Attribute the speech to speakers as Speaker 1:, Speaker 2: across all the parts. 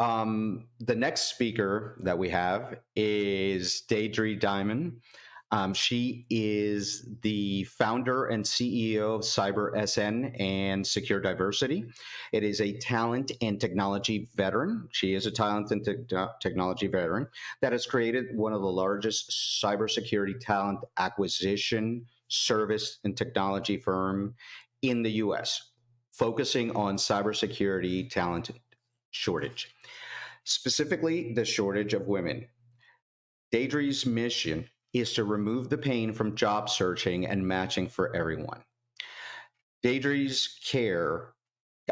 Speaker 1: The next speaker that we have is Deidre Diamond. She is the founder and CEO of CyberSN and Secure Diversity. It is a talent and technology veteran. She is a talent and technology veteran that has created one of the largest cybersecurity talent acquisition, service, and technology firm in the US, focusing on cybersecurity talent shortage, specifically the shortage of women. Deidre's mission is to remove the pain from job searching and matching for everyone. Deidre's care,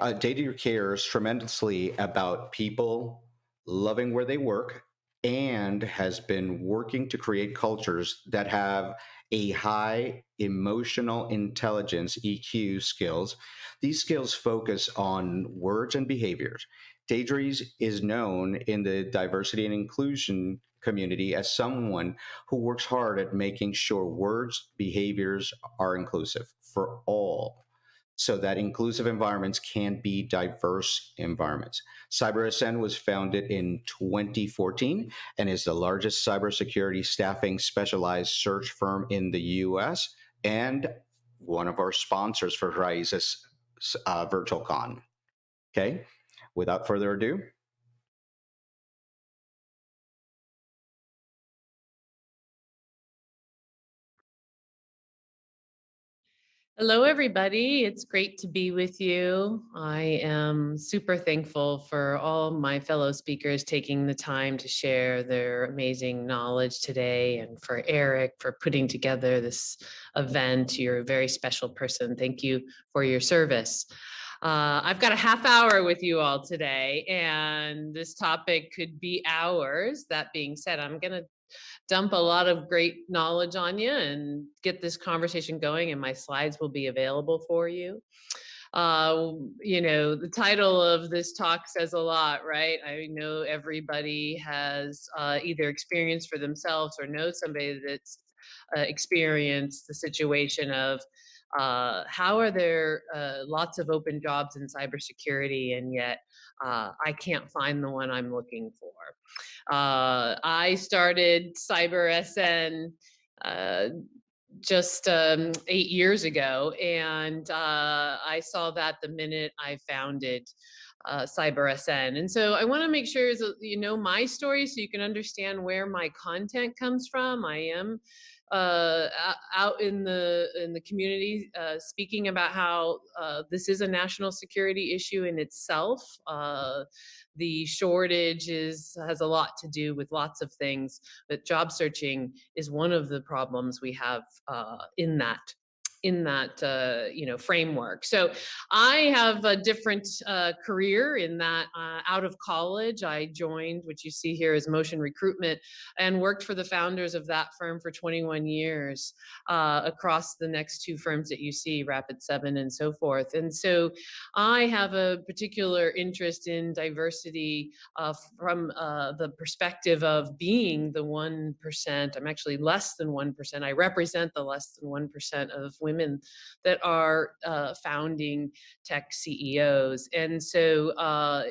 Speaker 1: Deidre cares tremendously about people loving where they work and has been working to create cultures that have a high emotional intelligence EQ skills. These skills focus on words and behaviors. Deidre is known in the diversity and inclusion community as someone who works hard at making sure words, behaviors are inclusive for all, so that inclusive environments can be diverse environments. CyberSN was founded in 2014 and is the largest cybersecurity staffing specialized search firm in the US and one of our sponsors for Raices Virtualcon. Okay, without further ado.
Speaker 2: Hello, everybody. It's great to be with you. I am super thankful for all my fellow speakers taking the time to share their amazing knowledge today, and for Eric for putting together this event. You're a very special person. Thank you for your service. I've got a half hour with you all today, and this topic could be hours. That being said, I'm going to dump a lot of great knowledge on you and get this conversation going, and my slides will be available for you. The title of this talk says a lot, right? I know everybody has either experienced for themselves or knows somebody that's experienced the situation of how are there lots of open jobs in cybersecurity, and yet I can't find the one I'm looking for. I started CyberSN just 8 years ago, and I saw that the minute I founded CyberSN. And so I want to make sure you know my story so you can understand where my content comes from. I am out in the community speaking about how this is a national security issue in itself. The shortage has a lot to do with lots of things, but job searching is one of the problems we have in that framework. So I have a different career in that out of college, I joined, which you see here is Motion Recruitment, and worked for the founders of that firm for 21 years across the next two firms that you see, Rapid7 and so forth. And so I have a particular interest in diversity from the perspective of being the 1%. I'm actually less than 1%. I represent the less than 1% of women that are founding tech CEOs. And so,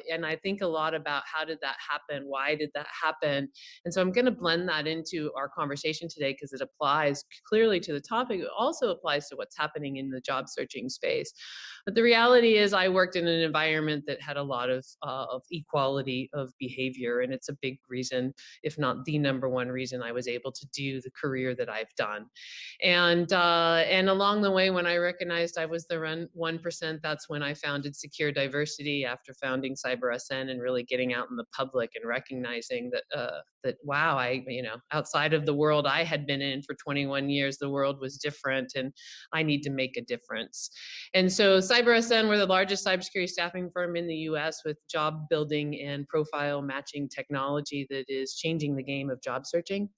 Speaker 2: and I think a lot about how did that happen? Why did that happen? And so I'm going to blend that into our conversation today because it applies clearly to the topic. It also applies to what's happening in the job searching space. But the reality is I worked in an environment that had a lot of equality of behavior. And it's a big reason, if not the number one reason, I was able to do the career that I've done. And along the way, when I recognized I was the 1%, that's when I founded Secure Diversity after founding CyberSN and really getting out in the public and recognizing that wow, outside of the world I had been in for 21 years, the world was different and I need to make a difference. And so CyberSN, we're the largest cybersecurity staffing firm in the US with job building and profile matching technology that is changing the game of job searching.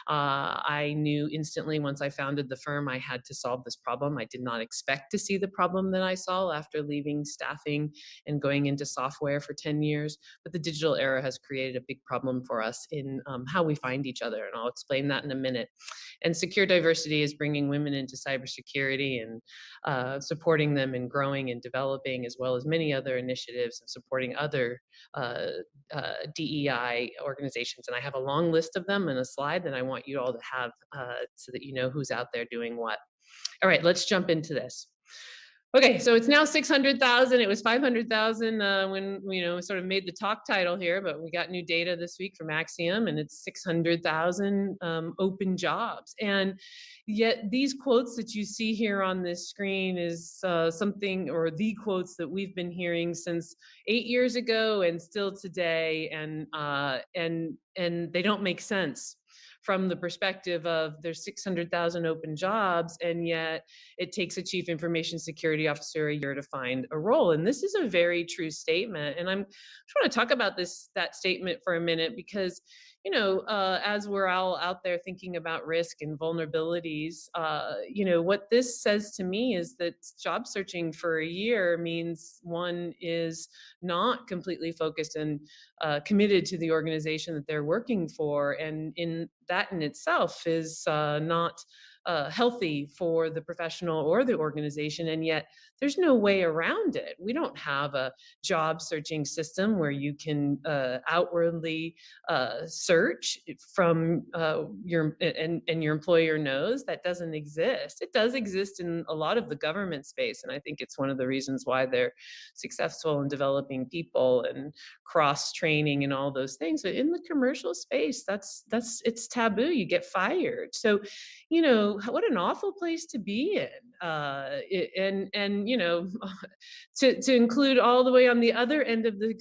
Speaker 2: I knew instantly once I founded the firm, I had to solve this problem. I did not expect to see the problem that I saw after leaving staffing and going into software for 10 years. But the digital era has created a big problem for us in in how we find each other, and I'll explain that in a minute. And secure diversity is bringing women into cybersecurity and supporting them in growing and developing, as well as many other initiatives and supporting other uh, DEI organizations. And I have a long list of them in a slide that I want you all to have so that you know who's out there doing what. All right, let's jump into this. Okay, so it's now 600,000. It was 500,000 when sort of made the talk title here, but we got new data this week from Axiom, and it's 600,000 open jobs. And yet these quotes that you see here on this screen is something, or the quotes that we've been hearing since 8 years ago and still today, and they don't make sense from the perspective of there's 600,000 open jobs, and yet it takes a chief information security officer a year to find a role. And this is a very true statement. And I just want to talk about that statement for a minute, because as we're all out there thinking about risk and vulnerabilities, what this says to me is that job searching for a year means one is not completely focused and committed to the organization that they're working for. And that in itself is not healthy for the professional or the organization. And yet there's no way around it. We don't have a job searching system where you can outwardly search from your employer knows. That doesn't exist. It does exist in a lot of the government space, and I think it's one of the reasons why they're successful in developing people and cross training and all those things. But in the commercial space, it's taboo. You get fired. So what an awful place to be in. To include all the way on the other end of the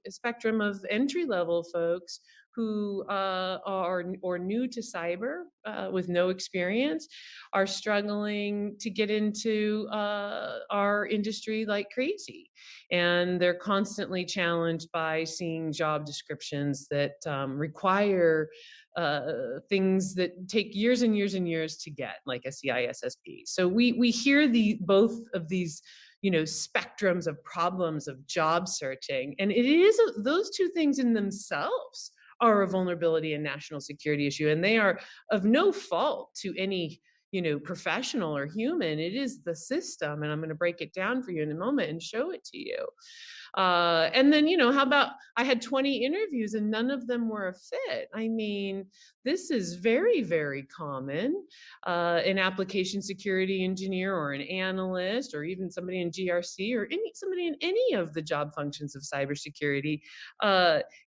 Speaker 2: spectrum of entry level folks who are new to cyber with no experience, are struggling to get into our industry like crazy. And they're constantly challenged by seeing job descriptions that require things that take years and years and years to get, like a CISSP. So we hear both of these spectrums of problems of job searching, and it is those two things in themselves are a vulnerability and national security issue, and they are of no fault to any professional or human. It is the system, and I'm going to break it down for you in a moment and show it to you. And then, how about I had 20 interviews and none of them were a fit? I mean, this is very, very common. An application security engineer or an analyst, or even somebody in GRC, or somebody in any of the job functions of cybersecurity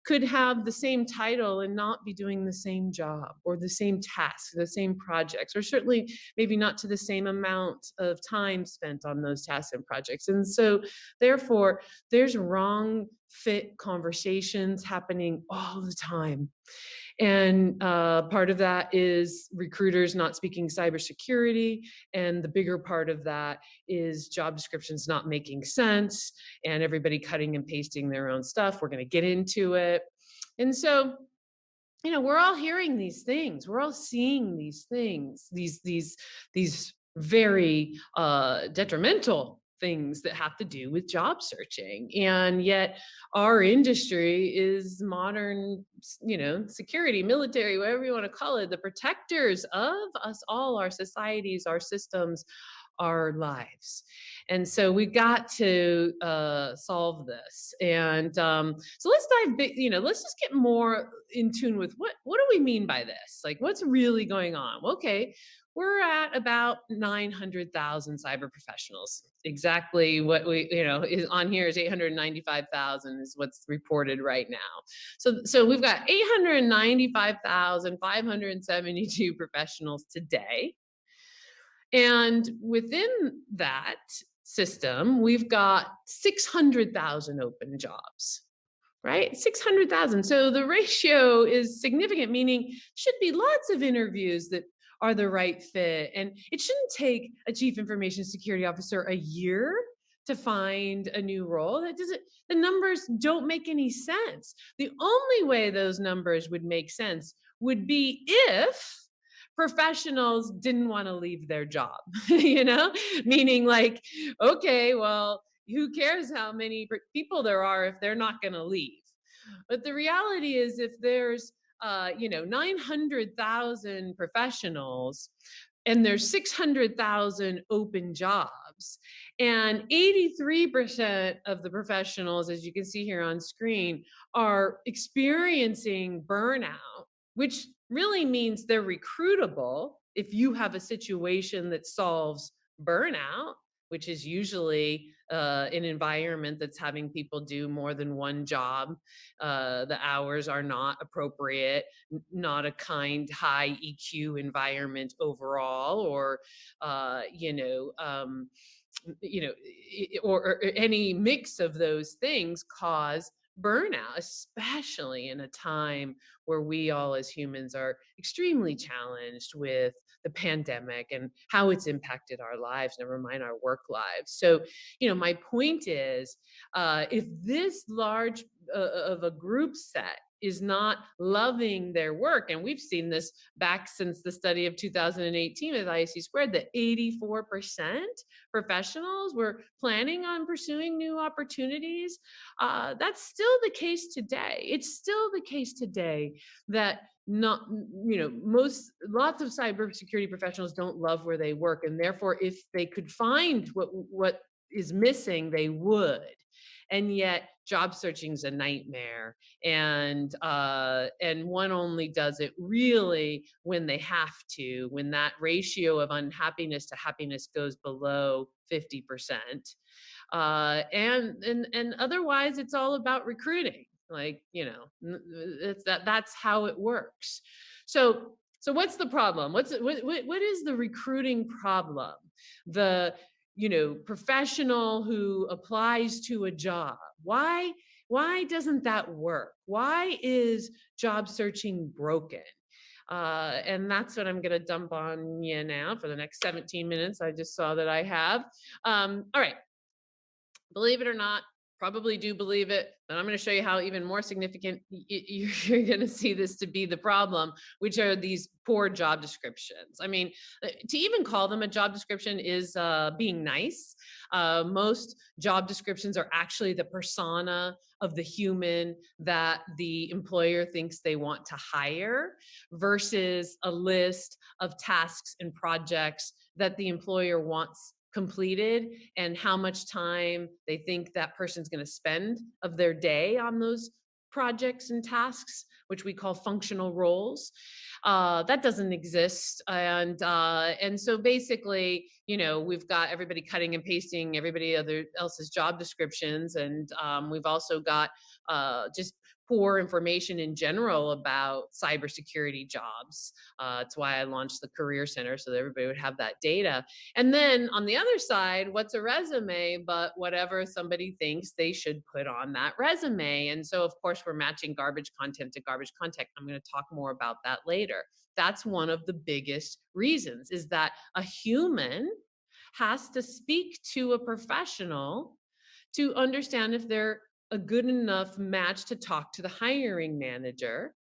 Speaker 2: could have the same title and not be doing the same job or the same tasks, the same projects, or certainly maybe not to the same amount of time spent on those tasks and projects. And so therefore, there's wrong fit conversations happening all the time. And part of that is recruiters not speaking cybersecurity. And the bigger part of that is job descriptions not making sense and everybody cutting and pasting their own stuff. We're going to get into it. And so, we're all hearing these things. We're all seeing these things, these very detrimental things that have to do with job searching. And yet our industry is modern, security, military, whatever you want to call it, the protectors of us all, our societies, our systems, our lives. And so we got to solve this. And so let's let's just get more in tune with what do we mean by this? Like, what's really going on? Okay, we're at about 900,000 cyber professionals. Exactly what we, is on here is 895,000 is what's reported right now. So we've got 895,572 professionals today. And within that system, we've got 600,000 open jobs, right? 600,000. So the ratio is significant, meaning should be lots of interviews that are the right fit. And it shouldn't take a chief information security officer a year to find a new role. The numbers don't make any sense. The only way those numbers would make sense would be if professionals didn't want to leave their job, meaning like, okay, well, who cares how many people there are if they're not going to leave? But the reality is, if there's 900,000 professionals, and there's 600,000 open jobs. And 83% of the professionals, as you can see here on screen, are experiencing burnout, which really means they're recruitable if you have a situation that solves burnout, which is usually an environment that's having people do more than one job. The hours are not appropriate, not a kind, high EQ environment overall, or uh, you know, um, or any mix of those things cause burnout, especially in a time where we all as humans are extremely challenged with the pandemic and how it's impacted our lives, never mind our work lives. So, my point is, if this large of a group set is not loving their work, and we've seen this back since the study of 2018 with IC squared, that 84% professionals were planning on pursuing new opportunities. That's still the case today. It's still the case today that not lots of cybersecurity professionals don't love where they work, and therefore if they could find what is missing, they would. And yet job searching is a nightmare, and one only does it really when they have to, when that ratio of unhappiness to happiness goes below 50%. And otherwise it's all about recruiting. Like, that's how it works. So what's the problem? What is the recruiting problem? The professional who applies to a job. Why doesn't that work? Why is job searching broken? And that's what I'm going to dump on you now for the next 17 minutes. I just saw that I have. All right. Believe it or not, probably do believe it, but I'm going to show you how even more significant you're going to see this to be the problem, which are these poor job descriptions. I mean, to even call them a job description is being nice. Most job descriptions are actually the persona of the human that the employer thinks they want to hire, versus a list of tasks and projects that the employer wants completed, and how much time they think that person's going to spend of their day on those projects and tasks, which we call functional roles. That doesn't exist, and so basically, we've got everybody cutting and pasting everybody else's job descriptions, and we've also got just poor information in general about cybersecurity jobs. That's why I launched the Career Center, so that everybody would have that data. And then on the other side, what's a resume but whatever somebody thinks they should put on that resume? And so, of course, we're matching garbage content to garbage content. I'm going to talk more about that later. That's one of the biggest reasons, is that a human has to speak to a professional to understand if they're a good enough match to talk to the hiring manager.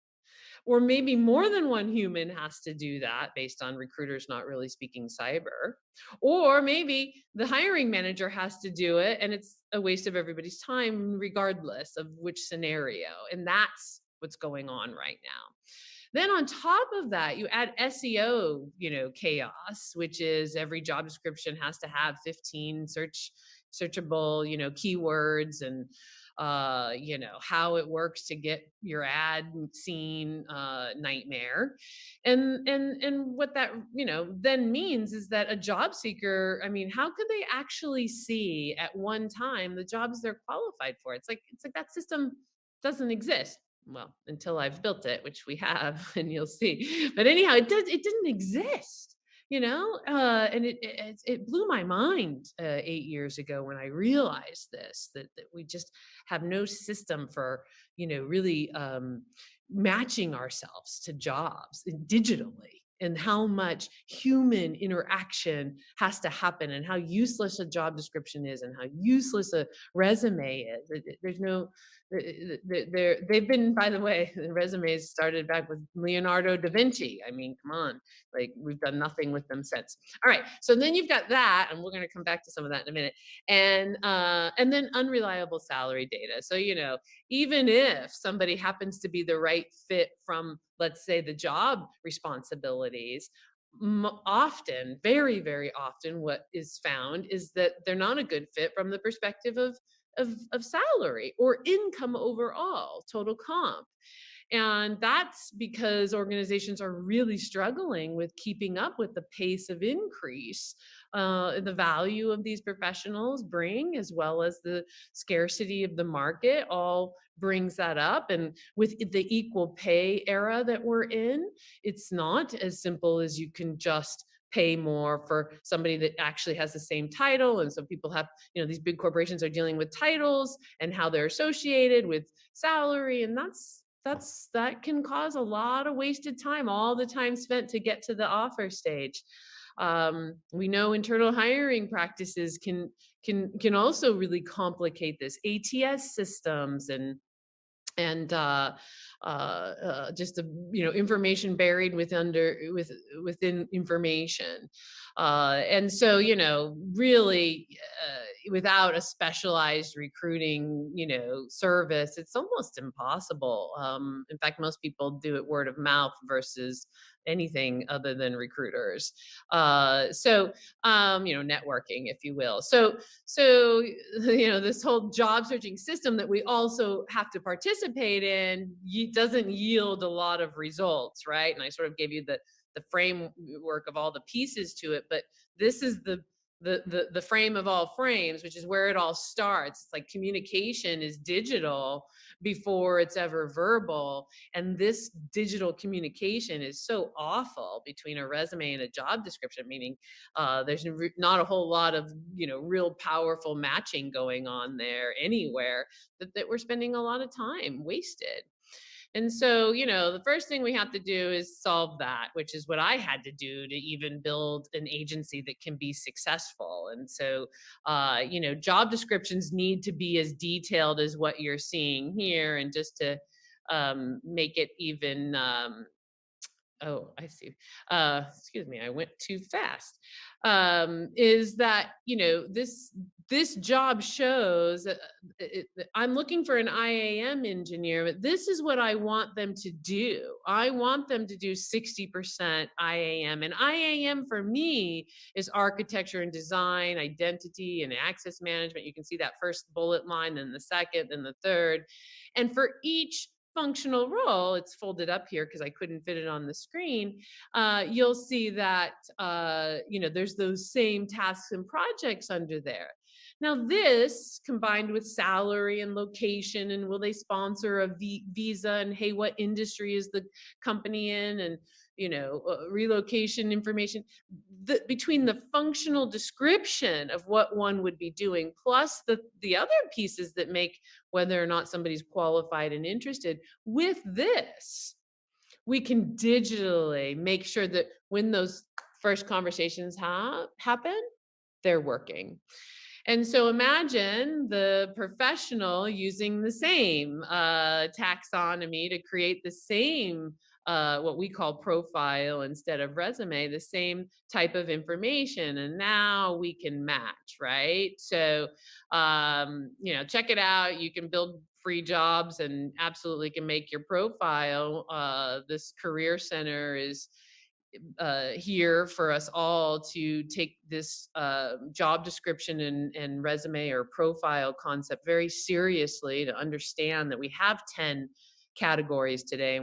Speaker 2: Or maybe more than one human has to do that based on recruiters not really speaking cyber. Or maybe the hiring manager has to do it, and it's a waste of everybody's time regardless of which scenario. And that's what's going on right now. Then on top of that, you add SEO, chaos, which is every job description has to have 15 searchable, keywords, and how it works to get your ad seen, nightmare. And what that, then means is that a job seeker, I mean, how could they actually see at one time the jobs they're qualified for? It's like that system doesn't exist. Well, until I've built it, which we have, and you'll see. But anyhow, it didn't exist, and it blew my mind 8 years ago when I realized this, that we just have no system for, really matching ourselves to jobs digitally, and how much human interaction has to happen, and how useless a job description is, and how useless a resume is. There's no, they've been, by the way, the resumes started back with Leonardo da Vinci. I mean, come on, like, we've done nothing with them since. All right, so then you've got that, and we're going to come back to some of that in a minute, and then unreliable salary data. So even if somebody happens to be the right fit from let's say, the job responsibilities, often, very, very often, what is found is that they're not a good fit from the perspective of salary or income overall, total comp. And that's because organizations are really struggling with keeping up with the pace of increase, the value of these professionals bring, as well as the scarcity of the market, all brings that up. And with the equal pay era that we're in, it's not as simple as you can just pay more for somebody that actually has the same title. And so people have, these big corporations are dealing with titles and how they're associated with salary, and that can cause a lot of wasted time, all the time spent to get to the offer stage. We know internal hiring practices can also really complicate this. ATS systems and just the information buried within information, and so really, without a specialized recruiting service, it's almost impossible. In fact, most people do it word of mouth versus anything other than recruiters. Networking, if you will. So this whole job searching system that we also have to participate in doesn't yield a lot of results, right? And I sort of gave you the framework of all the pieces to it, but this is the frame of all frames, which is where it all starts. It's like communication is digital before it's ever verbal, and this digital communication is so awful between a resume and a job description, meaning there's not a whole lot of real powerful matching going on there anywhere, that we're spending a lot of time wasted. And so, the first thing we have to do is solve that, which is what I had to do to even build an agency that can be successful. And so, job descriptions need to be as detailed as what you're seeing here. And just to make it even, oh, I see. Excuse me, I went too fast. Is that this job shows I'm looking for an IAM engineer, but this is what I want them to do. I want them to do 60% IAM, and IAM for me is architecture and design, identity and access management. You can see that first bullet line, then the second, then the third, and for each functional role, it's folded up here because I couldn't fit it on the screen. You'll see that there's those same tasks and projects under there. Now, this combined with salary and location, and will they sponsor a visa, and hey, what industry is the company in, and relocation information, between the functional description of what one would be doing, plus the other pieces that make whether or not somebody's qualified and interested. With this, we can digitally make sure that when those first conversations happen, they're working. And so imagine the professional using the same taxonomy to create the same what we call profile instead of resume, the same type of information, and now we can match, right? So check it out. You can build free jobs and absolutely can make your profile. This career center is here for us all to take this job description and resume or profile concept very seriously, to understand that we have 10 categories today.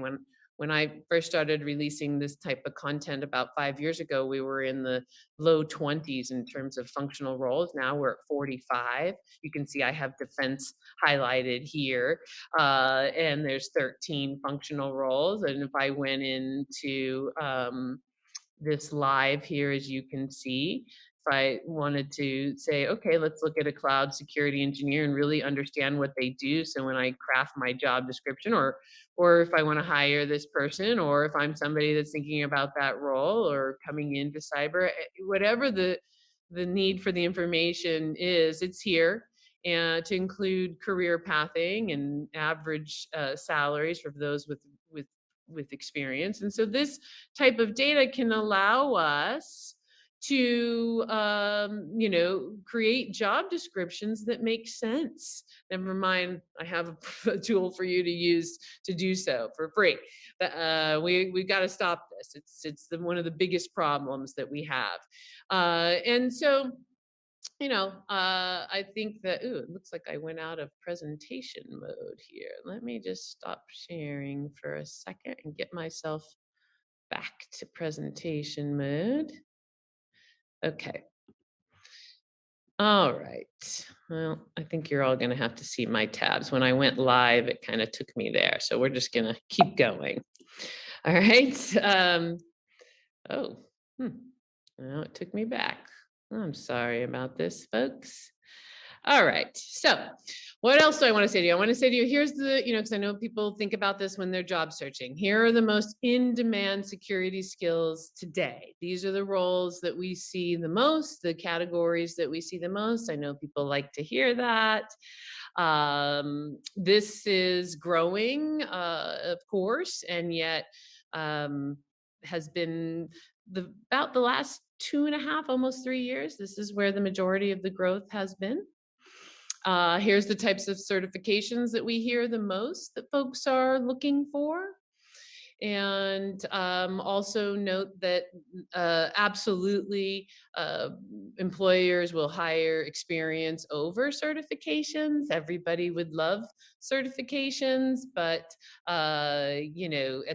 Speaker 2: When I first started releasing this type of content about 5 years ago, we were in the low 20s in terms of functional roles. Now we're at 45. You can see I have defense highlighted here, and there's 13 functional roles. And if I went into this live here, as you can see, if I wanted to say, okay, let's look at a cloud security engineer and really understand what they do. So when I craft my job description, or if I want to hire this person, or if I'm somebody that's thinking about that role or coming into cyber, whatever the need for the information is, it's here. And to include career pathing and average salaries for those with experience. And so this type of data can allow us to, create job descriptions that make sense. Never mind, I have a tool for you to use to do so for free. We got to stop this. One of the biggest problems that we have, and so. I think that, ooh, it looks like I went out of presentation mode here. Let me just stop sharing for a second and get myself back to presentation mode. Okay. All right. Well, I think you're all going to have to see my tabs. When I went live, it kind of took me there. So we're just going to keep going. All right. Oh, well, it took me back. I'm sorry about this, folks. All right. So, what else do I want to say to you? I want to say to you, here's the, because I know people think about this when they're job searching. Here are the most in-demand security skills today. These are the roles that we see the most, the categories that we see the most. I know people like to hear that. This is growing, of course, and yet has been about the last 2.5, almost 3 years. This is where the majority of the growth has been. Here's the types of certifications that we hear the most that folks are looking for. And also note that absolutely employers will hire experience over certifications. Everybody would love certifications, but at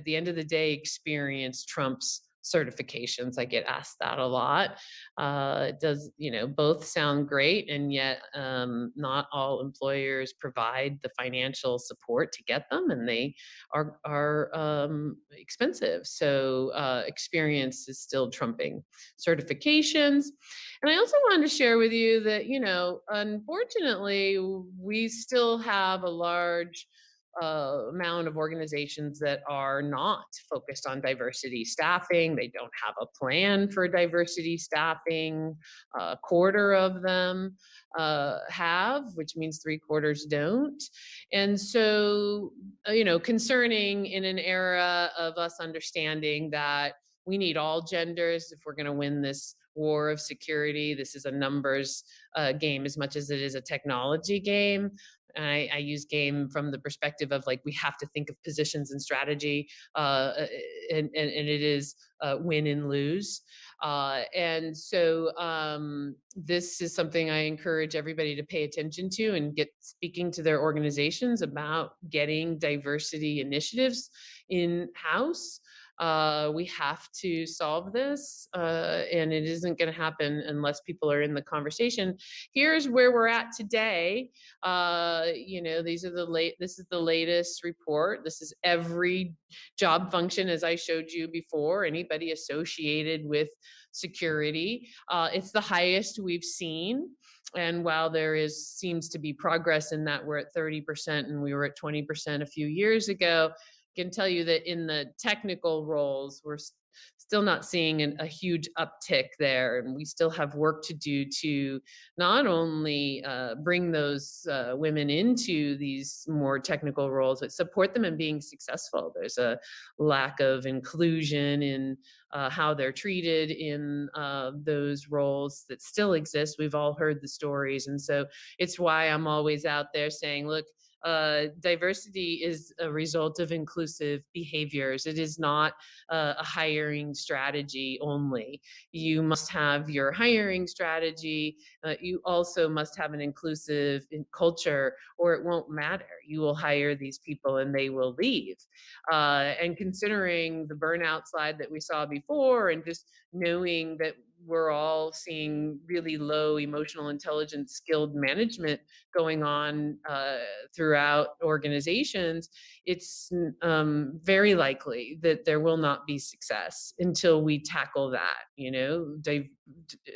Speaker 2: the end of the day, experience trumps certifications. I get asked that a lot. It does, both sound great, and yet not all employers provide the financial support to get them, and they are expensive. So experience is still trumping certifications. And I also wanted to share with you that, unfortunately, we still have a large amount of organizations that are not focused on diversity staffing. They don't have a plan for diversity staffing. A quarter of them have, which means 3/4 don't. And so, concerning in an era of us understanding that we need all genders if we're going to win this war of security. This is a numbers game as much as it is a technology game. I use game from the perspective of, like, we have to think of positions and strategy, and it is win and lose. And so this is something I encourage everybody to pay attention to and get speaking to their organizations about getting diversity initiatives in-house. We have to solve this, and it isn't going to happen unless people are in the conversation. Here's where we're at today. This is the latest report. This is every job function, as I showed you before, anybody associated with security. It's the highest we've seen. And while there seems to be progress in that, we're at 30% and we were at 20% a few years ago. Can tell you that in the technical roles, we're still not seeing a huge uptick there. And we still have work to do to not only bring those women into these more technical roles, but support them in being successful. There's a lack of inclusion in how they're treated in those roles that still exist. We've all heard the stories. And so it's why I'm always out there saying, look, diversity is a result of inclusive behaviors. It is not a hiring strategy only. You must have your hiring strategy. You also must have an inclusive culture, or it won't matter. You will hire these people and they will leave. And considering the burnout slide that we saw before, and just knowing that we're all seeing really low emotional intelligence skilled management going on throughout organizations, it's very likely that there will not be success until we tackle that.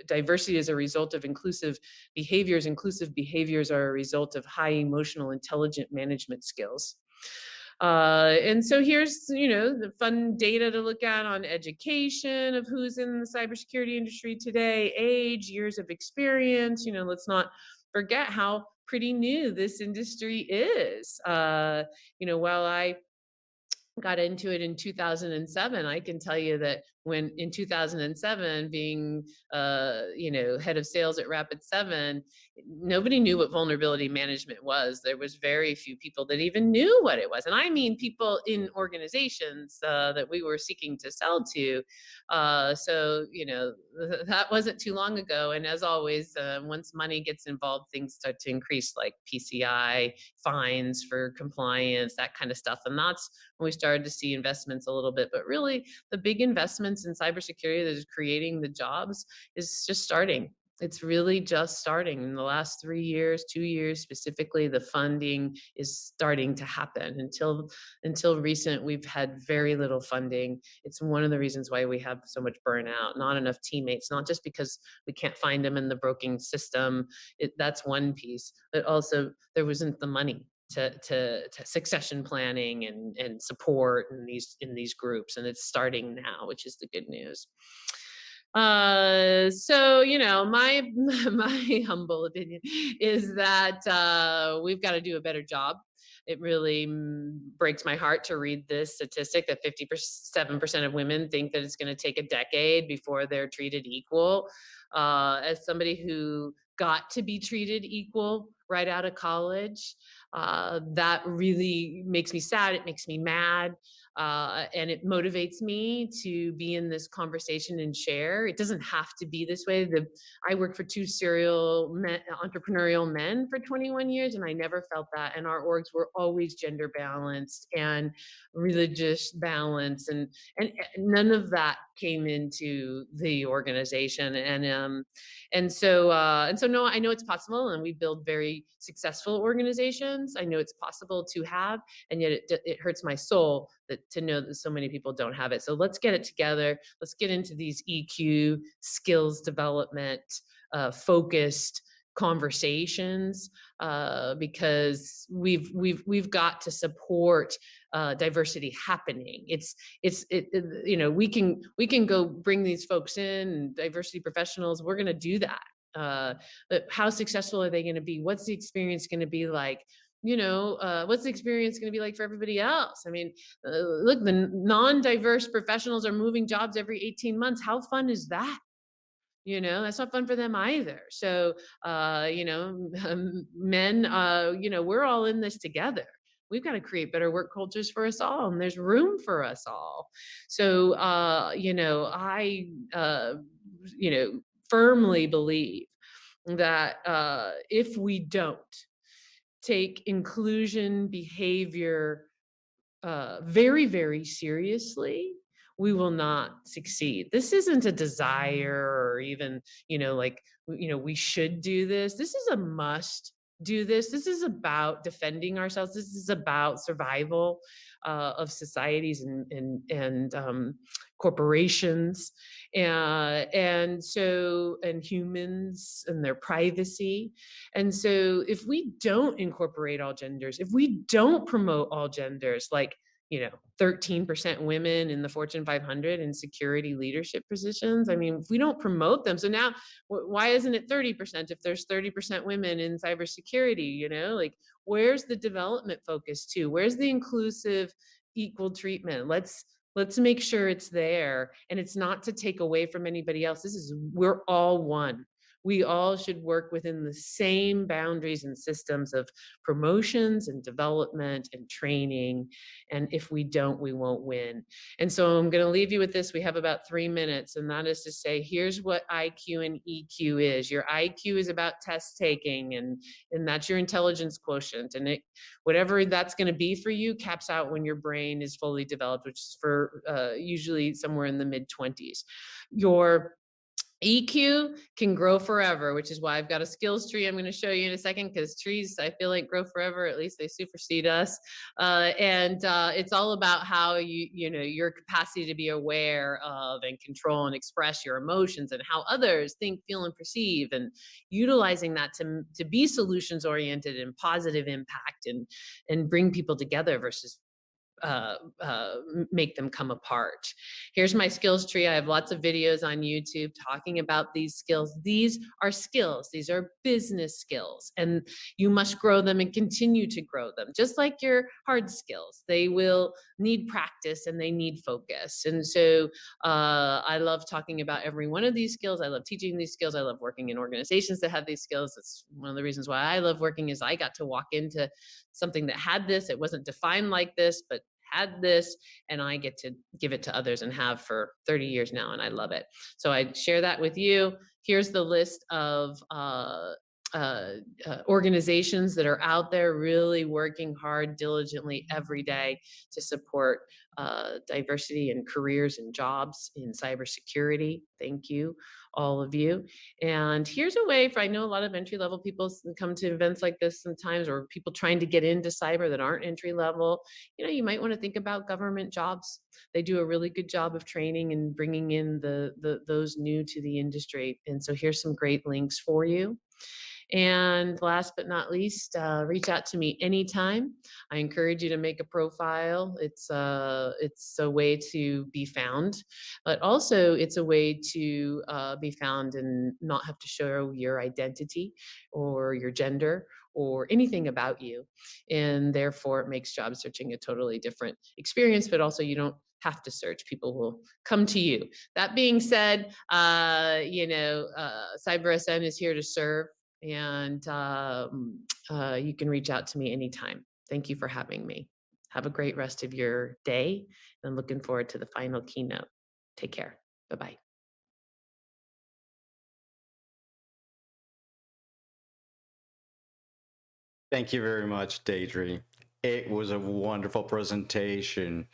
Speaker 2: Diversity is a result of inclusive behaviors. Inclusive behaviors are a result of high emotional intelligent management skills. And so here's, the fun data to look at on education of who's in the cybersecurity industry today, age, years of experience. Let's not forget how pretty new this industry is. While I got into it in 2007, I can tell you that when in 2007, being head of sales at Rapid7, nobody knew what vulnerability management was. There was very few people that even knew what it was, and I mean people in organizations that we were seeking to sell to. So that wasn't too long ago. And as always, once money gets involved, things start to increase, like PCI, fines for compliance, that kind of stuff. And that's when we started to see investments a little bit. But really, the big investments in cybersecurity that is creating the jobs is just starting. It's really just starting in the last 3 years, 2 years specifically. The funding is starting to happen. Until recent, we've had very little funding. It's one of the reasons why we have so much burnout, not enough teammates, not just because we can't find them in the broken system. That's one piece, but also there wasn't the money to succession planning and support in these groups, and it's starting now, which is the good news. So my my humble opinion is that we've got to do a better job. It really breaks my heart to read this statistic that 57% of women think that it's going to take a decade before they're treated equal. As somebody who got to be treated equal right out of college, that really makes me sad. It makes me mad. And it motivates me to be in this conversation and share. It doesn't have to be this way. I worked for two serial entrepreneurial men for 21 years, and I never felt that. And our orgs were always gender balanced and religious balance, and none of that came into the organization. And so no, I know it's possible, and we build very successful organizations. I know it's possible to have, and yet it hurts my soul to know that so many people don't have it. So let's get it together. Let's get into these EQ skills development focused conversations, because we've got to support diversity happening. We can go bring these folks in, diversity professionals. We're going to do that. But how successful are they going to be? What's the experience going to be like? What's the experience going to be like for everybody else? I mean, look, the non-diverse professionals are moving jobs every 18 months. How fun is that? That's not fun for them either. So, men, we're all in this together. We've got to create better work cultures for us all, and there's room for us all. So, I, firmly believe that if we don't take inclusion behavior very, very seriously, we will not succeed. This isn't a desire or even, we should do this. This is a must do this. This is about defending ourselves. This is about survival of societies and corporations, and humans and their privacy. And so if we don't incorporate all genders, if we don't promote all genders, like 13% women in the Fortune 500 in security leadership positions. I mean, if we don't promote them, so now why isn't it 30% if there's 30% women in cybersecurity? Like, where's the development focus too? Where's the inclusive, equal treatment? Let's make sure it's there, and it's not to take away from anybody else. We're all one. We all should work within the same boundaries and systems of promotions and development and training. And if we don't, we won't win. And so I'm going to leave you with this. We have about 3 minutes, and that is to say, here's what IQ and EQ is. Your IQ is about test taking, and that's your intelligence quotient. And whatever that's going to be for you caps out when your brain is fully developed, which is for usually somewhere in the mid-20s. Your EQ can grow forever, which is why I've got a skills tree I'm going to show you in a second, because trees, I feel like, grow forever. At least they supersede us. And it's all about how your capacity to be aware of and control and express your emotions, and how others think, feel, and perceive, and utilizing that to be solutions oriented and positive impact and bring people together versus make them come apart. Here's my skills tree. I have lots of videos on YouTube talking about these skills. These are skills. These are business skills, and you must grow them and continue to grow them. Just like your hard skills, they will need practice and they need focus. And so I love talking about every one of these skills. I love teaching these skills. I love working in organizations that have these skills. That's one of the reasons why I love working, is I got to walk into something that had this. It wasn't defined like this, but had this, and I get to give it to others and have for 30 years now, and I love it. So I share that with you. Here's the list of organizations that are out there really working hard diligently every day to support diversity and careers and jobs in cybersecurity. Thank you, all of you. And here's a way for, I know a lot of entry-level people come to events like this sometimes, or people trying to get into cyber that aren't entry-level. You know, you might want to think about government jobs. They do a really good job of training and bringing in those new to the industry. And so here's some great links for you. And last but not least, reach out to me anytime. I encourage you to make a profile. It's a way to be found, but also it's a way to be found and not have to show your identity or your gender or anything about you. And therefore it makes job searching a totally different experience, but also you don't have to search. People will come to you. That being said, CyberSN is here to serve, and you can reach out to me anytime. Thank you for having me. Have a great rest of your day, and looking forward to the final keynote. Take care. Bye-bye.
Speaker 1: Thank you very much, Deidre. It was a wonderful presentation.